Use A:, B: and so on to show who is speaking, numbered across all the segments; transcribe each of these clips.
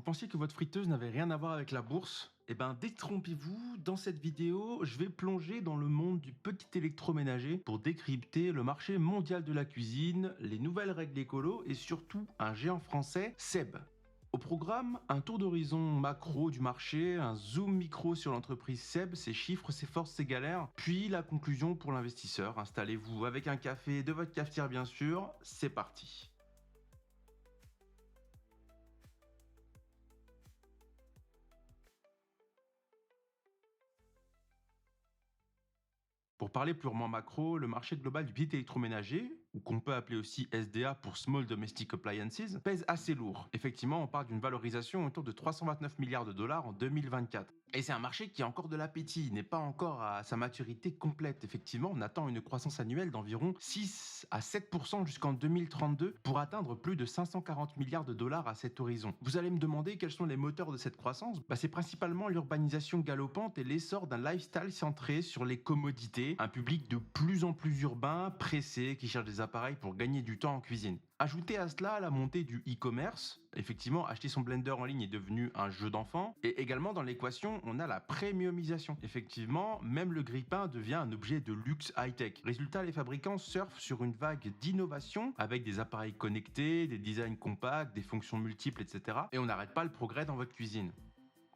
A: pensiez que votre friteuse n'avait rien à voir avec la bourse? Eh ben, détrompez-vous, dans cette vidéo, je vais plonger dans le monde du petit électroménager pour décrypter le marché mondial de la cuisine, les nouvelles règles écolo et surtout un géant français, Seb. Au programme, un tour d'horizon macro du marché, un zoom micro sur l'entreprise Seb, ses chiffres, ses forces, ses galères, puis la conclusion pour l'investisseur. Installez-vous avec un café de votre cafetière bien sûr, c'est parti. Pour parler purement macro, le marché global du petit électroménager, ou qu'on peut appeler aussi SDA pour Small Domestic Appliances, pèse assez lourd. Effectivement, on parle d'une valorisation autour de 329 milliards de dollars en 2024. Et c'est un marché qui a encore de l'appétit, il n'est pas encore à sa maturité complète. Effectivement, on attend une croissance annuelle d'environ 6 à 7% jusqu'en 2032 pour atteindre plus de 540 milliards de dollars à cet horizon. Vous allez me demander quels sont les moteurs de cette croissance. C'est principalement l'urbanisation galopante et l'essor d'un lifestyle centré sur les commodités, un public de plus en plus urbain, pressé, qui cherche des appareils pour gagner du temps en cuisine. Ajoutez à cela la montée du e-commerce. Effectivement, acheter son blender en ligne est devenu un jeu d'enfant. Et également dans l'équation, on a la premiumisation. Effectivement, même le grille-pain devient un objet de luxe high-tech. Résultat, les fabricants surfent sur une vague d'innovation avec des appareils connectés, des designs compacts, des fonctions multiples, etc. Et on n'arrête pas le progrès dans votre cuisine.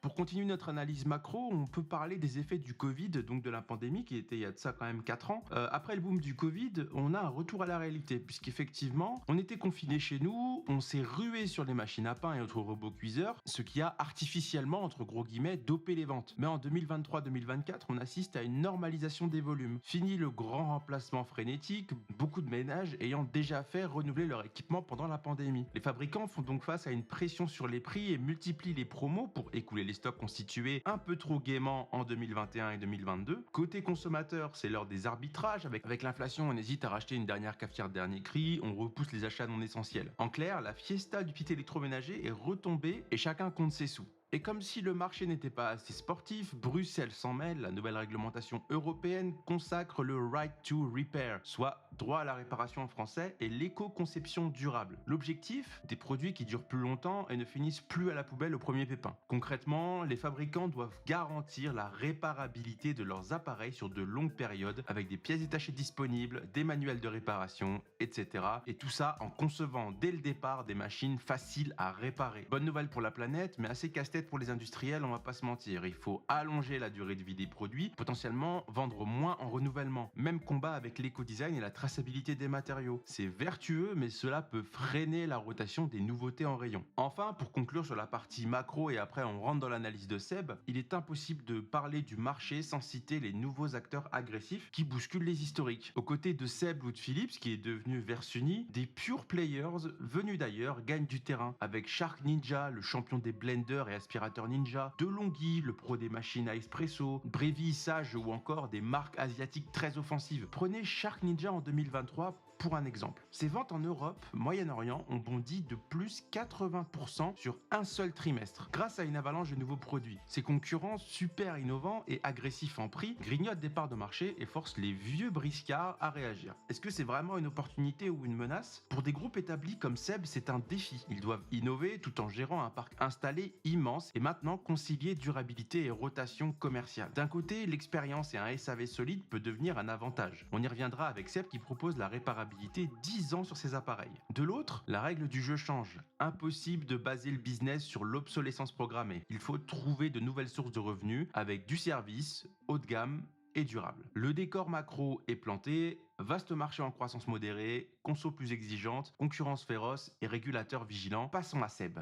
A: Pour continuer notre analyse macro, on peut parler des effets du Covid, donc de la pandémie qui était il y a de ça quand même 4 ans. Après le boom du Covid, on a un retour à la réalité, puisqu'effectivement, on était confinés chez nous, on s'est rué sur les machines à pain et autres robots cuiseurs, ce qui a artificiellement, entre gros guillemets, dopé les ventes. Mais en 2023-2024, on assiste à une normalisation des volumes. Fini le grand remplacement frénétique, beaucoup de ménages ayant déjà fait renouveler leur équipement pendant la pandémie. Les fabricants font donc face à une pression sur les prix et multiplient les promos pour écouler les stocks constitués un peu trop gaiement en 2021 et 2022. Côté consommateur, c'est l'heure des arbitrages. Avec l'inflation, on hésite à racheter une dernière cafetière de dernier cri, on repousse les achats non essentiels. En clair, la fiesta du petit électroménager est retombée et chacun compte ses sous. Et comme si le marché n'était pas assez sportif, Bruxelles s'en mêle, la nouvelle réglementation européenne consacre le right to repair, soit droit à la réparation en français, et l'éco-conception durable. L'objectif, des produits qui durent plus longtemps et ne finissent plus à la poubelle au premier pépin. Concrètement, les fabricants doivent garantir la réparabilité de leurs appareils sur de longues périodes, avec des pièces détachées disponibles, des manuels de réparation, etc. Et tout ça en concevant dès le départ des machines faciles à réparer. Bonne nouvelle pour la planète, mais assez casse-tête pour les industriels, on va pas se mentir. Il faut allonger la durée de vie des produits, potentiellement vendre moins en renouvellement. Même combat avec l'éco-design et la traçabilité des matériaux. C'est vertueux, mais cela peut freiner la rotation des nouveautés en rayon. Enfin, pour conclure sur la partie macro et après on rentre dans l'analyse de Seb, il est impossible de parler du marché sans citer les nouveaux acteurs agressifs qui bousculent les historiques. Aux côtés de Seb ou de Philips, qui est devenu Versuni, des pure players venus d'ailleurs gagnent du terrain, avec Shark Ninja, le champion des blenders et aspirateur ninja, DeLonghi, le pro des machines à espresso, Brevi, Sage ou encore des marques asiatiques très offensives. Prenez Shark Ninja en 2023 pour un exemple. Ses ventes en Europe, Moyen-Orient ont bondi de plus 80% sur un seul trimestre, grâce à une avalanche de nouveaux produits. Ses concurrents, super innovants et agressifs en prix, grignotent des parts de marché et forcent les vieux briscards à réagir. Est-ce que c'est vraiment une opportunité ou une menace? Pour des groupes établis comme Seb, c'est un défi. Ils doivent innover tout en gérant un parc installé immense et maintenant concilier durabilité et rotation commerciale. D'un côté, l'expérience et un SAV solide peut devenir un avantage. On y reviendra avec Seb qui propose la réparabilité 10 ans sur ses appareils. De l'autre, la règle du jeu change. Impossible de baser le business sur l'obsolescence programmée. Il faut trouver de nouvelles sources de revenus avec du service, haut de gamme et durable. Le décor macro est planté, vaste marché en croissance modérée, conso plus exigeante, concurrence féroce et régulateurs vigilants. Passons à Seb.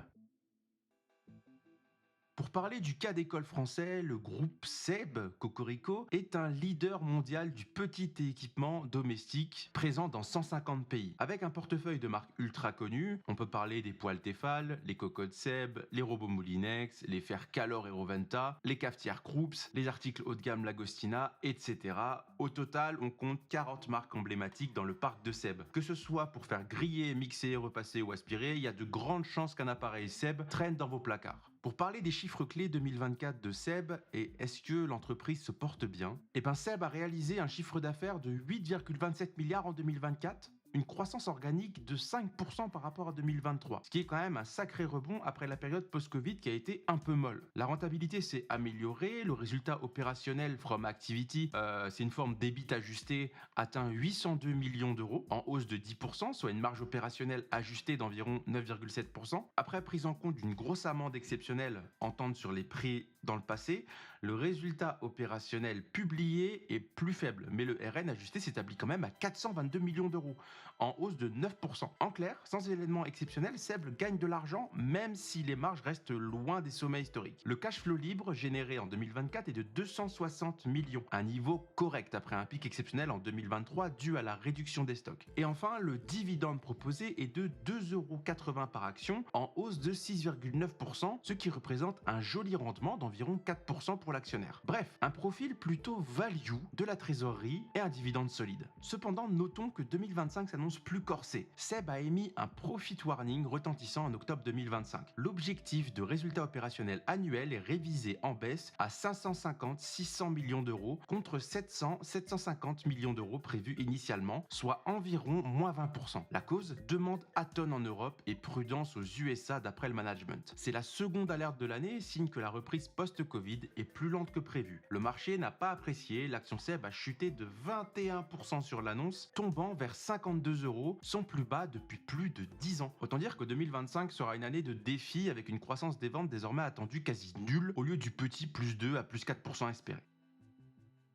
A: Pour parler du cas d'école français, le groupe Seb, Cocorico, est un leader mondial du petit équipement domestique présent dans 150 pays. Avec un portefeuille de marques ultra connues, on peut parler des poêles Tefal, les cocottes Seb, les robots Moulinex, les fers Calor et Roventa, les cafetières Krups, les articles haut de gamme Lagostina, etc. Au total, on compte 40 marques emblématiques dans le parc de Seb. Que ce soit pour faire griller, mixer, repasser ou aspirer, il y a de grandes chances qu'un appareil Seb traîne dans vos placards. Pour parler des chiffres clés 2024 de Seb et est-ce que l'entreprise se porte bien? Seb a réalisé un chiffre d'affaires de 8,27 milliards en 2024, une croissance organique de 5% par rapport à 2023, ce qui est quand même un sacré rebond après la période post-Covid qui a été un peu molle. La rentabilité s'est améliorée, le résultat opérationnel from activity, c'est une forme d'EBIT ajusté, atteint 802 millions d'euros, en hausse de 10%, soit une marge opérationnelle ajustée d'environ 9,7%. Après prise en compte d'une grosse amende exceptionnelle entente sur les prix dans le passé, le résultat opérationnel publié est plus faible, mais le RN ajusté s'établit quand même à 422 millions d'euros, en hausse de 9%. En clair, sans événement exceptionnel, Seb gagne de l'argent même si les marges restent loin des sommets historiques. Le cash flow libre généré en 2024 est de 260 millions, un niveau correct après un pic exceptionnel en 2023 dû à la réduction des stocks. Et enfin, le dividende proposé est de 2,80 € par action, en hausse de 6,9%, ce qui représente un joli rendement d'environ 4% pour l'actionnaire. Bref, un profil plutôt value de la trésorerie et un dividende solide. Cependant, notons que 2025 s'annonce plus corsé. Seb a émis un profit warning retentissant en octobre 2025. L'objectif de résultat opérationnel annuel est révisé en baisse à 550-600 millions d'euros contre 700-750 millions d'euros prévus initialement, soit environ moins 20%. La cause, demande atone en Europe et prudence aux USA d'après le management. C'est la seconde alerte de l'année, signe que la reprise post-Covid est plus lente que prévu. Le marché n'a pas apprécié, l'action Seb a chuté de 21% sur l'annonce, tombant vers 52 €, son plus bas depuis plus de 10 ans. Autant dire que 2025 sera une année de défi avec une croissance des ventes désormais attendue quasi nulle au lieu du petit plus 2 à plus 4% espéré.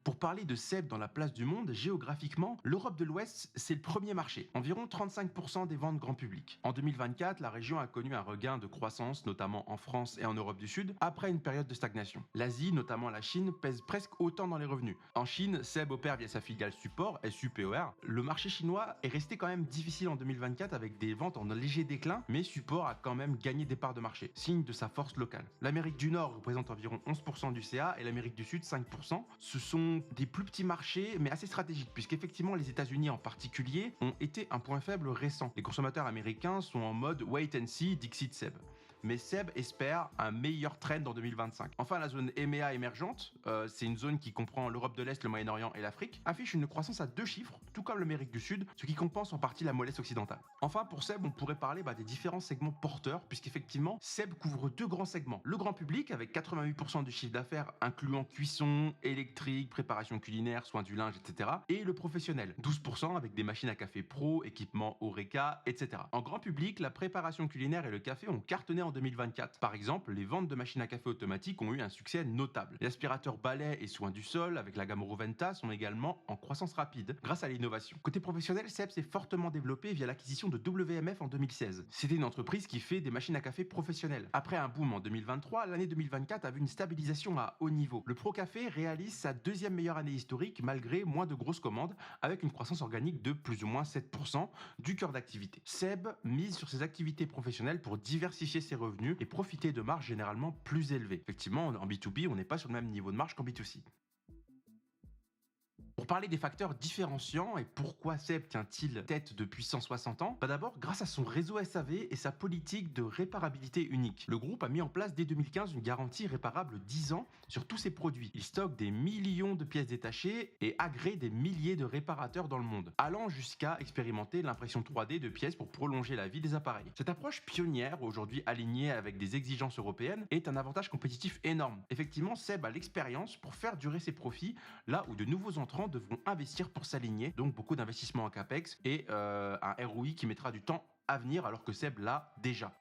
A: Pour parler de Seb dans la place du monde, géographiquement, l'Europe de l'Ouest, c'est le premier marché, environ 35% des ventes grand public. En 2024, la région a connu un regain de croissance, notamment en France et en Europe du Sud, après une période de stagnation. L'Asie, notamment la Chine, pèse presque autant dans les revenus. En Chine, Seb opère via sa filiale Support, SUPOR. Le marché chinois est resté quand même difficile en 2024 avec des ventes en léger déclin, mais Support a quand même gagné des parts de marché, signe de sa force locale. L'Amérique du Nord représente environ 11% du CA et l'Amérique du Sud 5%. Ce sont des plus petits marchés, mais assez stratégiques, puisqu'effectivement les États-Unis en particulier ont été un point faible récent. Les consommateurs américains sont en mode wait and see, Dixit Seb. Mais Seb espère un meilleur trend en 2025. Enfin, la zone EMEA émergente, c'est une zone qui comprend l'Europe de l'Est, le Moyen-Orient et l'Afrique, affiche une croissance à 2 chiffres, tout comme l'Amérique du Sud, ce qui compense en partie la mollesse occidentale. Enfin, pour Seb, on pourrait parler des différents segments porteurs, puisqu'effectivement, Seb couvre 2 grands segments. Le grand public, avec 88% du chiffre d'affaires, incluant cuisson, électrique, préparation culinaire, soins du linge, etc. Et le professionnel, 12% avec des machines à café pro, équipements Horeca, etc. En grand public, la préparation culinaire et le café ont cartonné en 2024. Par exemple, les ventes de machines à café automatiques ont eu un succès notable. Les aspirateurs balais et soins du sol avec la gamme Roventa sont également en croissance rapide grâce à l'innovation. Côté professionnel, Seb s'est fortement développé via l'acquisition de WMF en 2016. C'était une entreprise qui fait des machines à café professionnelles. Après un boom en 2023, l'année 2024 a vu une stabilisation à haut niveau. Le Pro Café réalise sa deuxième meilleure année historique malgré moins de grosses commandes avec une croissance organique de plus ou moins 7% du cœur d'activité. Seb mise sur ses activités professionnelles pour diversifier ses revenus et profiter de marges généralement plus élevées. Effectivement, en B2B, on n'est pas sur le même niveau de marge qu'en B2C. Pour parler des facteurs différenciants et pourquoi Seb tient-il tête depuis 160 ans, d'abord grâce à son réseau SAV et sa politique de réparabilité unique. Le groupe a mis en place dès 2015 une garantie réparable 10 ans sur tous ses produits. Il stocke des millions de pièces détachées et agrée des milliers de réparateurs dans le monde, allant jusqu'à expérimenter l'impression 3D de pièces pour prolonger la vie des appareils. Cette approche pionnière, aujourd'hui alignée avec des exigences européennes, est un avantage compétitif énorme. Effectivement, Seb a l'expérience pour faire durer ses profits là où de nouveaux entrants devront investir pour s'aligner, donc beaucoup d'investissements en capex et un ROI qui mettra du temps à venir alors que Seb l'a déjà.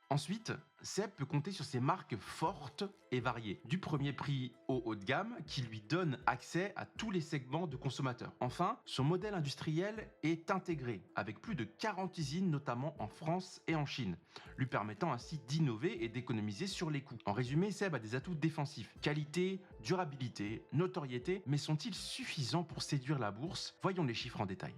A: Ensuite, Seb peut compter sur ses marques fortes et variées, du premier prix au haut de gamme qui lui donne accès à tous les segments de consommateurs. Enfin, son modèle industriel est intégré, avec plus de 40 usines notamment en France et en Chine, lui permettant ainsi d'innover et d'économiser sur les coûts. En résumé, Seb a des atouts défensifs, qualité, durabilité, notoriété, mais sont-ils suffisants pour séduire la bourse? Voyons les chiffres en détail.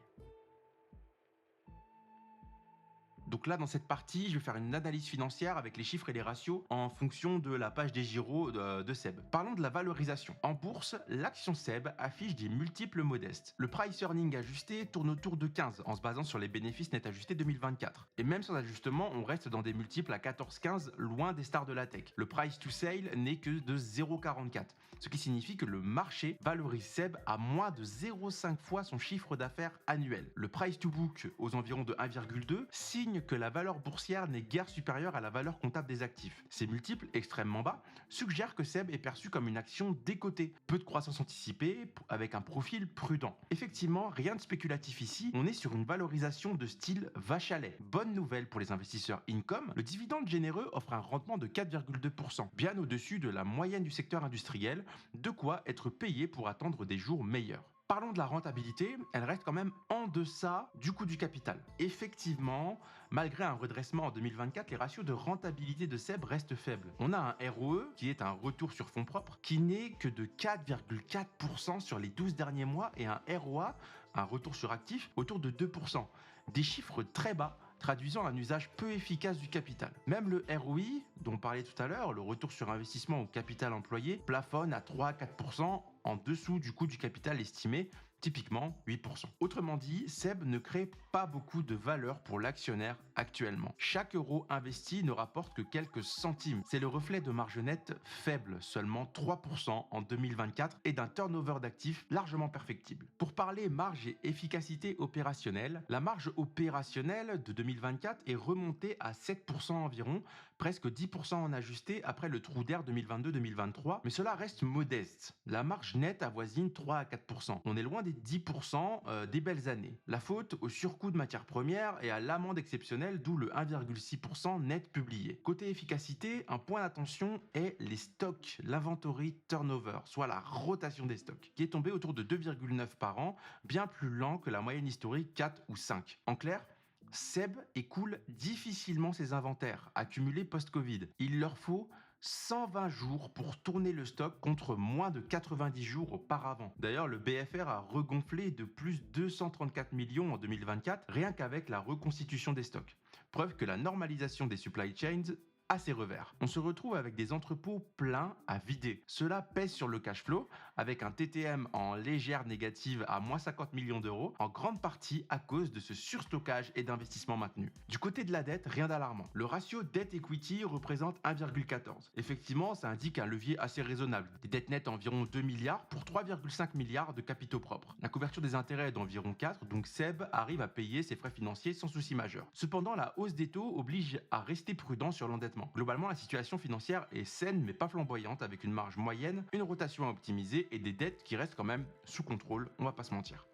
A: Donc là, dans cette partie, je vais faire une analyse financière avec les chiffres et les ratios en fonction de la page des gyros de SEB. Parlons de la valorisation. En bourse, l'action SEB affiche des multiples modestes. Le price earning ajusté tourne autour de 15 en se basant sur les bénéfices nets ajustés 2024. Et même sans ajustement, on reste dans des multiples à 14-15, loin des stars de la tech. Le price to sale n'est que de 0,44, ce qui signifie que le marché valorise SEB à moins de 0,5 fois son chiffre d'affaires annuel. Le price to book, aux environs de 1,2, signe que la valeur boursière n'est guère supérieure à la valeur comptable des actifs. Ces multiples, extrêmement bas, suggèrent que SEB est perçu comme une action décotée, peu de croissance anticipée, avec un profil prudent. Effectivement, rien de spéculatif ici, on est sur une valorisation de style vache à lait. Bonne nouvelle pour les investisseurs income, le dividende généreux offre un rendement de 4,2%, bien au-dessus de la moyenne du secteur industriel, de quoi être payé pour attendre des jours meilleurs. Parlons de la rentabilité, elle reste quand même en deçà du coût du capital. Effectivement, malgré un redressement en 2024, les ratios de rentabilité de SEB restent faibles. On a un ROE, qui est un retour sur fonds propres, qui n'est que de 4,4% sur les 12 derniers mois et un ROA, un retour sur actif, autour de 2%. Des chiffres très bas, traduisant un usage peu efficace du capital. Même le ROI, dont on parlait tout à l'heure, le retour sur investissement au capital employé, plafonne à 3 à 4% en dessous du coût du capital estimé, typiquement 8%. Autrement dit, SEB ne crée pas beaucoup de valeur pour l'actionnaire actuellement. Chaque euro investi ne rapporte que quelques centimes. C'est le reflet de marge nette faible, seulement 3% en 2024, et d'un turnover d'actifs largement perfectible. Pour parler marge et efficacité opérationnelle, la marge opérationnelle de 2024 est remontée à 7% environ, presque 10% en ajusté après le trou d'air 2022-2023, mais cela reste modeste. La marge nette avoisine 3 à 4%. On est loin des 10% des belles années. La faute au surcoût de matières premières et à l'amende exceptionnelle, d'où le 1,6% net publié. Côté efficacité, un point d'attention est les stocks, l'inventory turnover, soit la rotation des stocks, qui est tombé autour de 2,9 par an, bien plus lent que la moyenne historique 4 ou 5. En clair, SEB écoule difficilement ses inventaires accumulés post-Covid. Il leur faut 120 jours pour tourner le stock contre moins de 90 jours auparavant. D'ailleurs, le BFR a regonflé de plus 234 millions en 2024, rien qu'avec la reconstitution des stocks. Preuve que la normalisation des supply chains a ses revers. On se retrouve avec des entrepôts pleins à vider. Cela pèse sur le cash flow, avec un TTM en légère négative à moins 50 millions d'euros, en grande partie à cause de ce surstockage et d'investissement maintenu. Du côté de la dette, rien d'alarmant. Le ratio dette-equity représente 1,14. Effectivement, ça indique un levier assez raisonnable. Des dettes nettes environ 2 milliards pour 3,5 milliards de capitaux propres. La couverture des intérêts est d'environ 4, donc SEB arrive à payer ses frais financiers sans souci majeur. Cependant, la hausse des taux oblige à rester prudent sur l'endettement. Globalement, la situation financière est saine mais pas flamboyante, avec une marge moyenne, une rotation à optimiser et des dettes qui restent quand même sous contrôle, on va pas se mentir.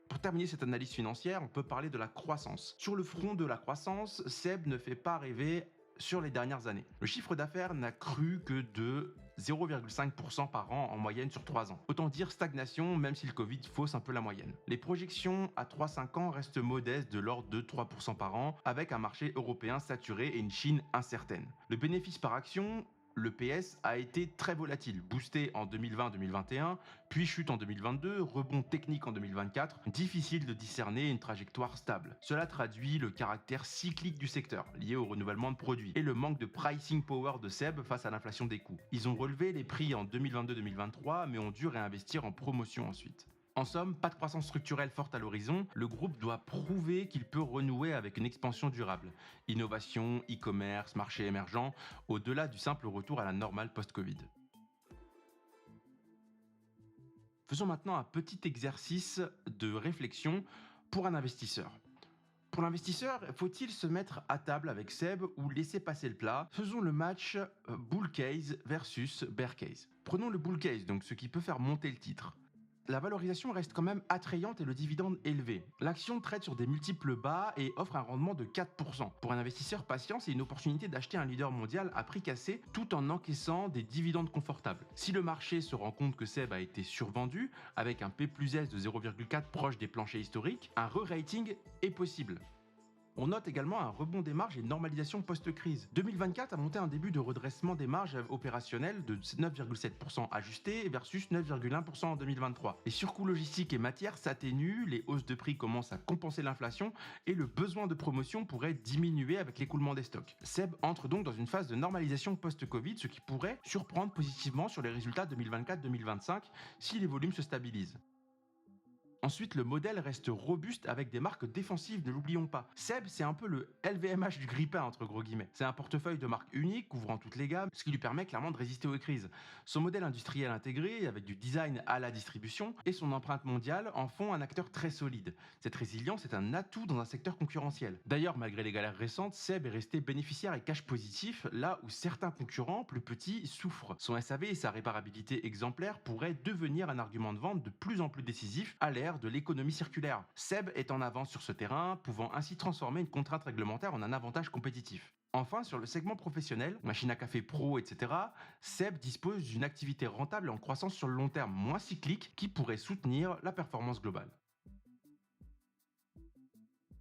A: Pour terminer cette analyse financière, on peut parler de la croissance. Sur le front de la croissance, SEB ne fait pas rêver sur les dernières années. Le chiffre d'affaires n'a cru que de 0,5% par an en moyenne sur 3 ans. Autant dire stagnation, même si le Covid fausse un peu la moyenne. Les projections à 3-5 ans restent modestes, de l'ordre de 3% par an, avec un marché européen saturé et une Chine incertaine. Le bénéfice par action, le PS, a été très volatile, boosté en 2020-2021, puis chute en 2022, rebond technique en 2024, difficile de discerner une trajectoire stable. Cela traduit le caractère cyclique du secteur, lié au renouvellement de produits, et le manque de pricing power de SEB face à l'inflation des coûts. Ils ont relevé les prix en 2022-2023, mais ont dû réinvestir en promotion ensuite. En somme, pas de croissance structurelle forte à l'horizon, le groupe doit prouver qu'il peut renouer avec une expansion durable. Innovation, e-commerce, marché émergent, au-delà du simple retour à la normale post-Covid. Faisons maintenant un petit exercice de réflexion pour un investisseur. Pour l'investisseur, faut-il se mettre à table avec SEB ou laisser passer le plat? Faisons le match bull case versus bear case. Prenons le bull case, donc ce qui peut faire monter le titre. La valorisation reste quand même attrayante et le dividende élevé. L'action traite sur des multiples bas et offre un rendement de 4%. Pour un investisseur patient, c'est une opportunité d'acheter un leader mondial à prix cassé tout en encaissant des dividendes confortables. Si le marché se rend compte que SEB a été survendu, avec un P plus S de 0,4 proche des planchers historiques, un re-rating est possible. On note également un rebond des marges et une normalisation post-crise. 2024 a monté un début de redressement des marges opérationnelles de 9,7% ajustés versus 9,1% en 2023. Les surcoûts logistiques et matières s'atténuent, les hausses de prix commencent à compenser l'inflation et le besoin de promotion pourrait diminuer avec l'écoulement des stocks. SEB entre donc dans une phase de normalisation post-Covid, ce qui pourrait surprendre positivement sur les résultats 2024-2025 si les volumes se stabilisent. Ensuite, le modèle reste robuste avec des marques défensives, ne l'oublions pas. SEB, c'est un peu le LVMH du grippin, entre gros guillemets. C'est un portefeuille de marques uniques, couvrant toutes les gammes, ce qui lui permet clairement de résister aux crises. Son modèle industriel intégré, avec du design à la distribution, et son empreinte mondiale en font un acteur très solide. Cette résilience est un atout dans un secteur concurrentiel. D'ailleurs, malgré les galères récentes, SEB est resté bénéficiaire et cash positif, là où certains concurrents plus petits souffrent. Son SAV et sa réparabilité exemplaire pourraient devenir un argument de vente de plus en plus décisif à l'ère de l'économie circulaire. SEB est en avance sur ce terrain, pouvant ainsi transformer une contrainte réglementaire en un avantage compétitif. Enfin, sur le segment professionnel, machine à café pro, etc., SEB dispose d'une activité rentable et en croissance sur le long terme, moins cyclique, qui pourrait soutenir la performance globale.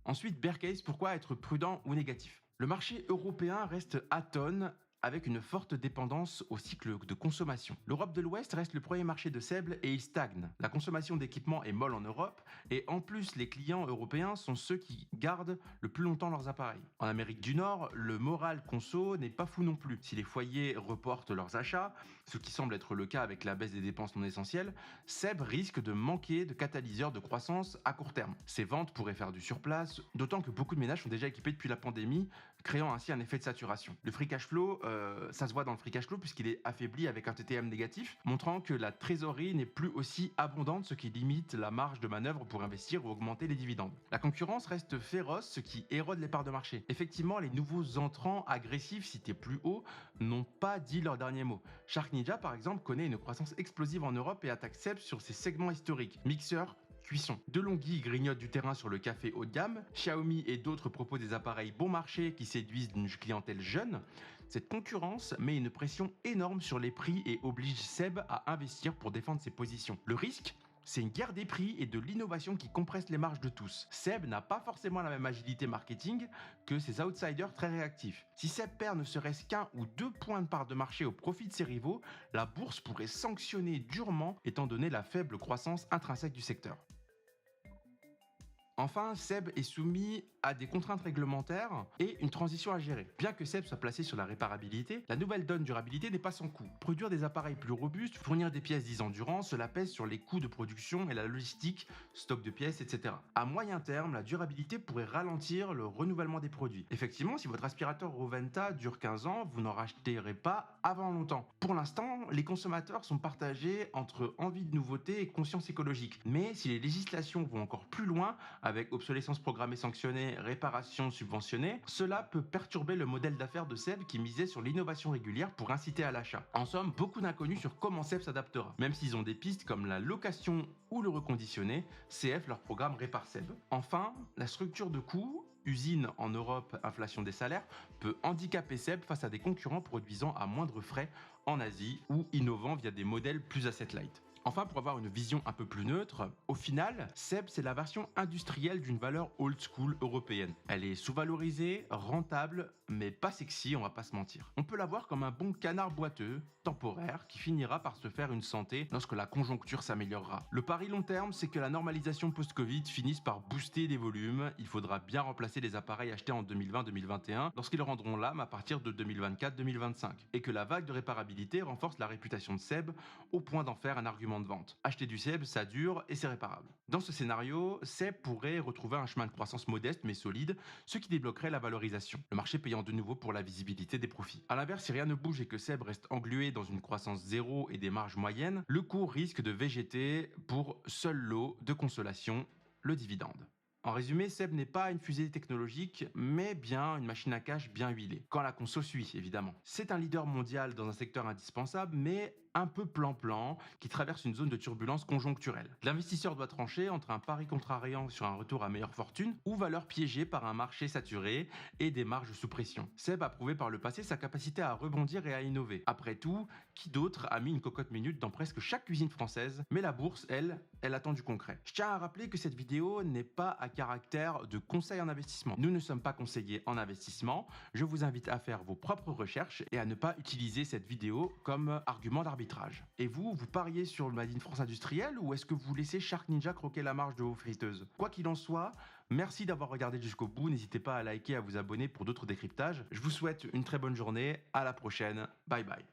A: Ensuite, bear case, pourquoi être prudent ou négatif? Le marché européen reste atone avec une forte dépendance au cycle de consommation. L'Europe de l'Ouest reste le premier marché de SEB et il stagne. La consommation d'équipements est molle en Europe et en plus les clients européens sont ceux qui gardent le plus longtemps leurs appareils. En Amérique du Nord, le moral conso n'est pas fou non plus. Si les foyers reportent leurs achats, ce qui semble être le cas avec la baisse des dépenses non essentielles, SEB risque de manquer de catalyseurs de croissance à court terme. Ses ventes pourraient faire du surplace, d'autant que beaucoup de ménages sont déjà équipés depuis la pandémie, créant ainsi un effet de saturation. Le free cash flow, ça se voit dans le free cash flow puisqu'il est affaibli avec un TTM négatif, montrant que la trésorerie n'est plus aussi abondante, ce qui limite la marge de manœuvre pour investir ou augmenter les dividendes. La concurrence reste féroce, ce qui érode les parts de marché. Effectivement, les nouveaux entrants agressifs cités plus haut n'ont pas dit leur dernier mot. Shark Ninja, par exemple, connaît une croissance explosive en Europe et attaque SEB sur ses segments historiques. Mixeur, cuisson. DeLonghi grignote du terrain sur le café haut de gamme, Xiaomi et d'autres proposent des appareils bon marché qui séduisent une clientèle jeune. Cette concurrence met une pression énorme sur les prix et oblige SEB à investir pour défendre ses positions. Le risque, c'est une guerre des prix et de l'innovation qui compresse les marges de tous. SEB n'a pas forcément la même agilité marketing que ses outsiders très réactifs. Si SEB perd ne serait-ce qu'un ou deux points de part de marché au profit de ses rivaux, la bourse pourrait sanctionner durement étant donné la faible croissance intrinsèque du secteur. Enfin, SEB est soumis à des contraintes réglementaires et une transition à gérer. Bien que SEB soit placé sur la réparabilité, la nouvelle donne durabilité n'est pas sans coût. Produire des appareils plus robustes, fournir des pièces 10 ans durant, cela pèse sur les coûts de production et la logistique, stock de pièces, etc. À moyen terme, la durabilité pourrait ralentir le renouvellement des produits. Effectivement, si votre aspirateur Roventa dure 15 ans, vous n'en racheterez pas avant longtemps. Pour l'instant, les consommateurs sont partagés entre envie de nouveauté et conscience écologique. Mais si les législations vont encore plus loin, avec obsolescence programmée sanctionnée, réparation subventionnée, cela peut perturber le modèle d'affaires de SEB qui misait sur l'innovation régulière pour inciter à l'achat. En somme, beaucoup d'inconnus sur comment SEB s'adaptera. Même s'ils ont des pistes comme la location ou le reconditionné, CF leur programme répare SEB. Enfin, la structure de coûts, usine en Europe, inflation des salaires, peut handicaper SEB face à des concurrents produisant à moindre frais en Asie ou innovant via des modèles plus asset-light. Enfin, pour avoir une vision un peu plus neutre, au final, SEB c'est la version industrielle d'une valeur old school européenne. Elle est sous-valorisée, rentable, mais pas sexy, on va pas se mentir. On peut la voir comme un bon canard boiteux, temporaire, qui finira par se faire une santé lorsque la conjoncture s'améliorera. Le pari long terme, c'est que la normalisation post-Covid finisse par booster les volumes. Il faudra bien remplacer les appareils achetés en 2020-2021 lorsqu'ils rendront l'âme à partir de 2024-2025. Et que la vague de réparabilité renforce la réputation de SEB au point d'en faire un argument de vente. Acheter du SEB, ça dure et c'est réparable. Dans ce scénario, SEB pourrait retrouver un chemin de croissance modeste mais solide, ce qui débloquerait la valorisation, le marché payant de nouveau pour la visibilité des profits. A l'inverse, si rien ne bouge et que SEB reste englué dans une croissance zéro et des marges moyennes, le cours risque de végéter pour seul lot de consolation, le dividende. En résumé, SEB n'est pas une fusée technologique, mais bien une machine à cash bien huilée. Quand la conso suit, évidemment. C'est un leader mondial dans un secteur indispensable, mais un peu plan-plan qui traverse une zone de turbulence conjoncturelle. L'investisseur doit trancher entre un pari contrariant sur un retour à meilleure fortune ou valeur piégée par un marché saturé et des marges sous pression. Seb a prouvé par le passé sa capacité à rebondir et à innover. Après tout, qui d'autre a mis une cocotte minute dans presque chaque cuisine française? Mais la bourse, elle attend du concret. Je tiens à rappeler que cette vidéo n'est pas à caractère de conseil en investissement. Nous ne sommes pas conseillers en investissement. Je vous invite à faire vos propres recherches et à ne pas utiliser cette vidéo comme argument d'arbitrage. Et vous pariez sur le Made in France industriel ou est-ce que vous laissez Shark Ninja croquer la marge de vos friteuses? Quoi qu'il en soit, merci d'avoir regardé jusqu'au bout. N'hésitez pas à liker et à vous abonner pour d'autres décryptages. Je vous souhaite une très bonne journée. À la prochaine. Bye bye.